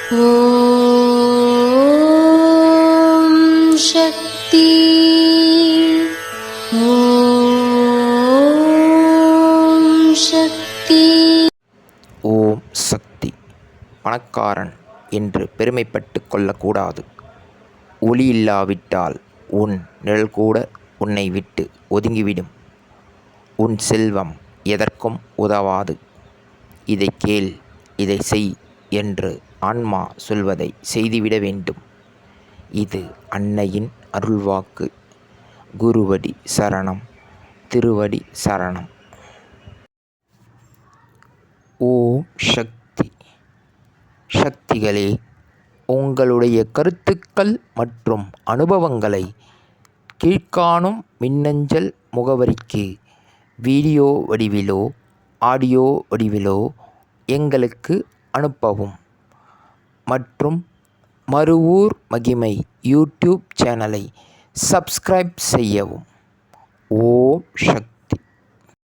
ஓம் சக்தி. ஓம் சக்தி. ஓம் சக்தி. பணக்காரன் என்று பெருமைப்பட்டு கொள்ளக்கூடாது. ஒளி இல்லாவிட்டால் உன் நிழல் கூட உன்னை விட்டு ஒதுங்கிவிடும். உன் செல்வம் எதற்கும் உதவாது. இதை கேள், இதை செய் என்று ஆன்மா சொல்வதை செய்துவிட வேண்டும். இது அன்னையின் அருள்வாக்கு. குருவடி சரணம், திருவடி சரணம். ஓம் சக்தி. சக்திகளே, உங்களுடைய கருத்துக்கள் மற்றும் அனுபவங்களை கீழ்க்காணும் மின்னஞ்சல் முகவரிக்கு வீடியோ வடிவிலோ ஆடியோ வடிவிலோ எங்களுக்கு அனுப்பவும். மற்றும் மறுவூர் மகிமை யூடியூப் சேனலை சப்ஸ்கிரைப் செய்யவும். ஓம் சக்தி.